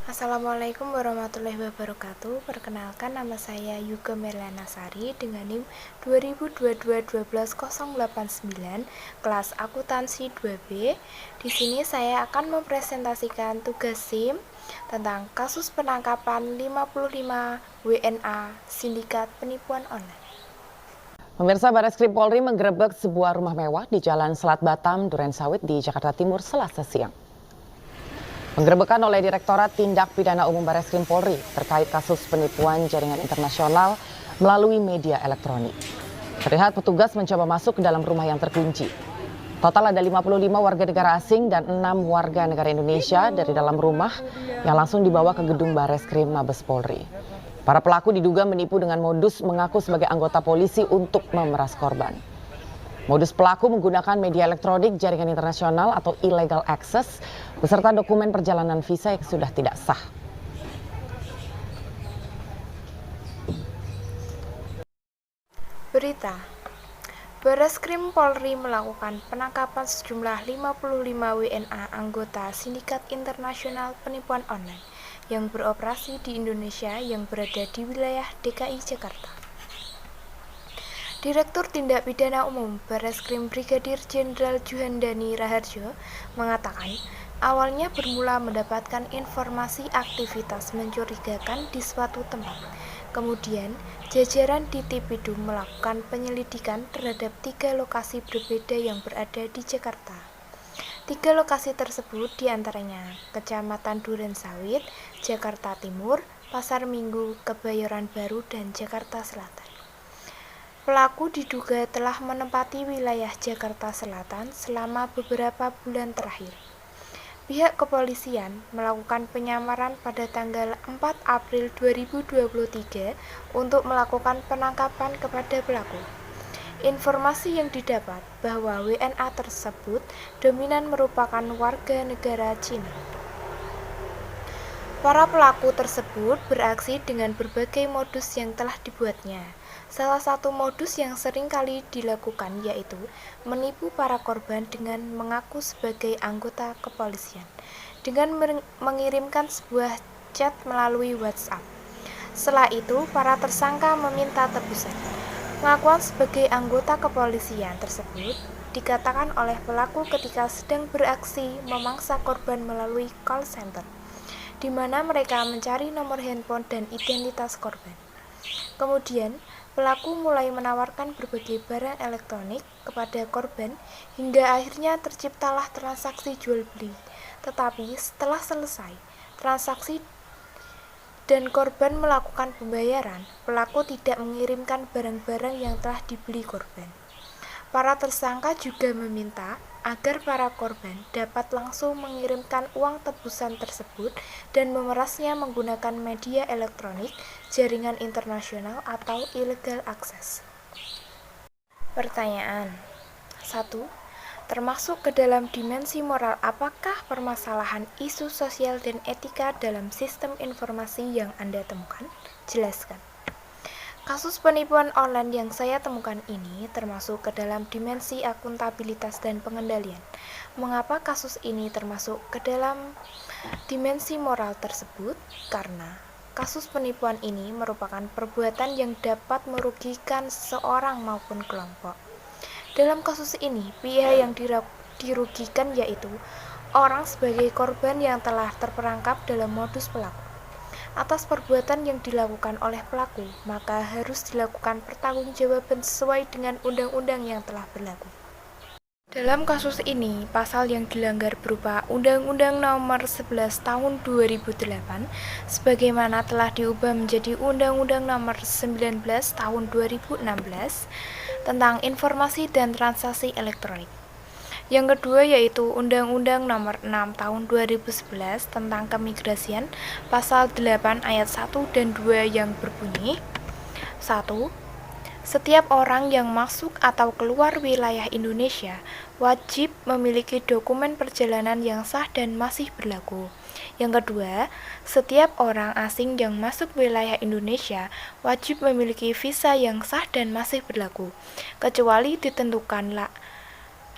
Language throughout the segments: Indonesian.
Assalamualaikum warahmatullahi wabarakatuh. Perkenalkan, nama saya Yuga Merliana Sari dengan NIM 2022-12089 kelas akuntansi 2B. Di sini saya akan mempresentasikan tugas SIM tentang kasus penangkapan 55 WNA sindikat penipuan online. Pemirsa, Barreskrim Polri menggerebek sebuah rumah mewah di Jalan Selat Batam, Durensawit di Jakarta Timur Selasa siang. Penggerebekan oleh Direktorat Tindak Pidana Umum Barreskrim Polri terkait kasus penipuan jaringan internasional melalui media elektronik. Terlihat petugas mencoba masuk ke dalam rumah yang terkunci. Total ada 55 warga negara asing dan 6 warga negara Indonesia dari dalam rumah yang langsung dibawa ke gedung Barreskrim Mabes Polri. Para pelaku diduga menipu dengan modus mengaku sebagai anggota polisi untuk memeras korban. Modus pelaku menggunakan media elektronik jaringan internasional atau illegal access beserta dokumen perjalanan visa yang sudah tidak sah. Berita: Barreskrim Polri melakukan penangkapan sejumlah 55 WNA anggota sindikat internasional penipuan online yang beroperasi di Indonesia yang berada di wilayah DKI Jakarta. Direktur Tindak Pidana Umum Barreskrim Brigadir Jenderal Juhandani Raharjo mengatakan, awalnya bermula mendapatkan informasi aktivitas mencurigakan di suatu tempat. Kemudian, jajaran di Tipidum melakukan penyelidikan terhadap 3 lokasi berbeda yang berada di Jakarta. 3 lokasi tersebut diantaranya Kecamatan Durensawit, Jakarta Timur, Pasar Minggu, Kebayoran Baru, dan Jakarta Selatan. Pelaku diduga telah menempati wilayah Jakarta Selatan selama beberapa bulan terakhir. Pihak kepolisian melakukan penyamaran pada tanggal 4 April 2023 untuk melakukan penangkapan kepada pelaku. Informasi yang didapat bahwa WNA tersebut dominan merupakan warga negara Cina. Para pelaku tersebut beraksi dengan berbagai modus yang telah dibuatnya. Salah satu modus yang sering kali dilakukan yaitu menipu para korban dengan mengaku sebagai anggota kepolisian dengan mengirimkan sebuah chat melalui WhatsApp. Setelah itu, para tersangka meminta tebusan. Pengakuan sebagai anggota kepolisian tersebut dikatakan oleh pelaku ketika sedang beraksi memangsa korban melalui call center, di mana mereka mencari nomor handphone dan identitas korban. Kemudian, pelaku mulai menawarkan berbagai barang elektronik kepada korban hingga akhirnya terciptalah transaksi jual beli. Tetapi setelah selesai transaksi dan korban melakukan pembayaran, pelaku tidak mengirimkan barang-barang yang telah dibeli korban. Para tersangka juga meminta agar para korban dapat langsung mengirimkan uang tebusan tersebut dan memerasnya menggunakan media elektronik, jaringan internasional atau illegal access. Pertanyaan 1. Termasuk ke dalam dimensi moral apakah permasalahan isu sosial dan etika dalam sistem informasi yang Anda temukan? Jelaskan. Kasus penipuan online yang saya temukan ini termasuk ke dalam dimensi akuntabilitas dan pengendalian. Mengapa kasus ini termasuk ke dalam dimensi moral tersebut? Karena kasus penipuan ini merupakan perbuatan yang dapat merugikan seseorang maupun kelompok. Dalam kasus ini, pihak yang dirugikan yaitu orang sebagai korban yang telah terperangkap dalam modus pelaku. Atas perbuatan yang dilakukan oleh pelaku, maka harus dilakukan pertanggungjawaban sesuai dengan undang-undang yang telah berlaku. Dalam kasus ini, pasal yang dilanggar berupa Undang-Undang Nomor 11 Tahun 2008 sebagaimana telah diubah menjadi Undang-Undang Nomor 19 Tahun 2016 tentang Informasi dan Transaksi Elektronik. Yang kedua yaitu Undang-Undang Nomor 6 Tahun 2011 tentang Keimigrasian Pasal 8 Ayat 1 dan 2 yang berbunyi 1. Setiap orang yang masuk atau keluar wilayah Indonesia wajib memiliki dokumen perjalanan yang sah dan masih berlaku. Yang kedua, setiap orang asing yang masuk wilayah Indonesia wajib memiliki visa yang sah dan masih berlaku, kecuali ditentukan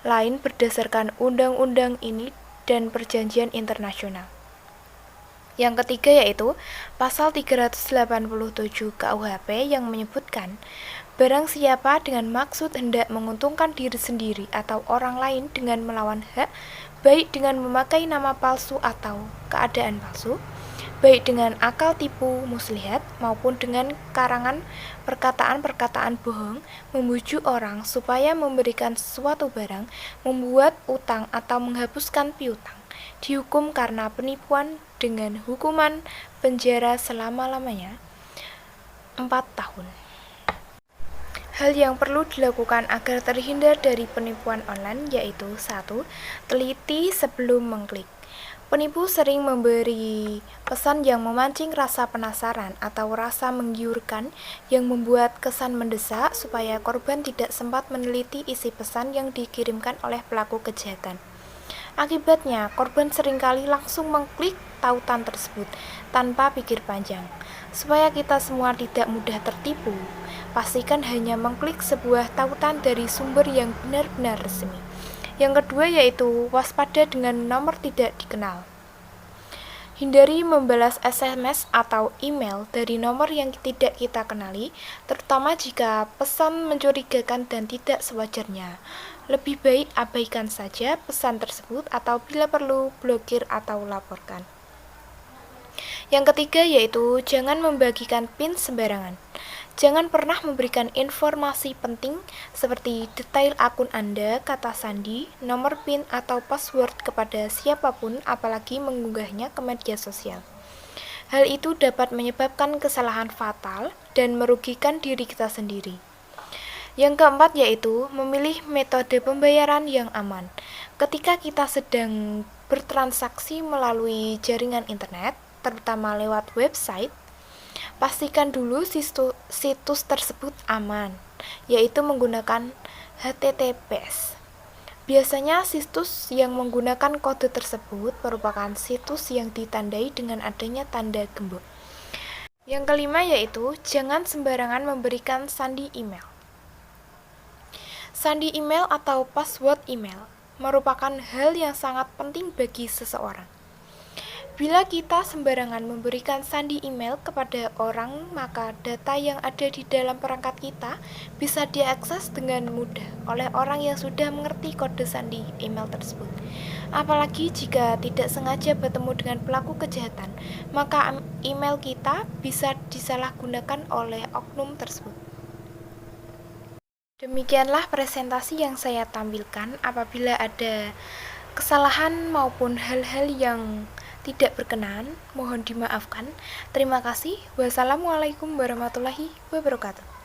lain berdasarkan undang-undang ini dan perjanjian internasional. Yang ketiga yaitu pasal 387 KUHP yang menyebutkan barang siapa dengan maksud hendak menguntungkan diri sendiri atau orang lain dengan melawan hak, baik dengan memakai nama palsu atau keadaan palsu, baik dengan akal tipu muslihat maupun dengan karangan perkataan-perkataan bohong, membujuk orang supaya memberikan sesuatu barang, membuat utang atau menghapuskan piutang, dihukum karena penipuan dengan hukuman penjara selama-lamanya 4 tahun. Hal yang perlu dilakukan agar terhindar dari penipuan online yaitu 1. Teliti sebelum mengklik. Penipu sering memberi pesan yang memancing rasa penasaran atau rasa menggiurkan yang membuat kesan mendesak supaya korban tidak sempat meneliti isi pesan yang dikirimkan oleh pelaku kejahatan. Akibatnya, korban seringkali langsung mengklik tautan tersebut tanpa pikir panjang. Supaya kita semua tidak mudah tertipu, pastikan hanya mengklik sebuah tautan dari sumber yang benar-benar resmi. Yang kedua yaitu waspada dengan nomor tidak dikenal. Hindari membalas SMS atau email dari nomor yang tidak kita kenali, terutama jika pesan mencurigakan dan tidak sewajarnya. Lebih baik abaikan saja pesan tersebut atau bila perlu blokir atau laporkan. Yang ketiga yaitu jangan membagikan PIN sembarangan. Jangan pernah memberikan informasi penting seperti detail akun Anda, kata sandi, nomor PIN atau password kepada siapapun apalagi mengunggahnya ke media sosial. Hal itu dapat menyebabkan kesalahan fatal dan merugikan diri kita sendiri. Yang keempat yaitu memilih metode pembayaran yang aman. Ketika kita sedang bertransaksi melalui jaringan internet, terutama lewat website, pastikan dulu situs tersebut aman, yaitu menggunakan HTTPS. Biasanya situs yang menggunakan kode tersebut merupakan situs yang ditandai dengan adanya tanda gembok. Yang kelima yaitu jangan sembarangan memberikan sandi email. Sandi email atau password email merupakan hal yang sangat penting bagi seseorang. Bila kita sembarangan memberikan sandi email kepada orang, maka data yang ada di dalam perangkat kita bisa diakses dengan mudah oleh orang yang sudah mengerti kode sandi email tersebut. Apalagi jika tidak sengaja bertemu dengan pelaku kejahatan, maka email kita bisa disalahgunakan oleh oknum tersebut. Demikianlah presentasi yang saya tampilkan. Apabila ada kesalahan maupun hal-hal yang tidak berkenan, mohon dimaafkan. Terima kasih. Wassalamualaikum warahmatullahi wabarakatuh.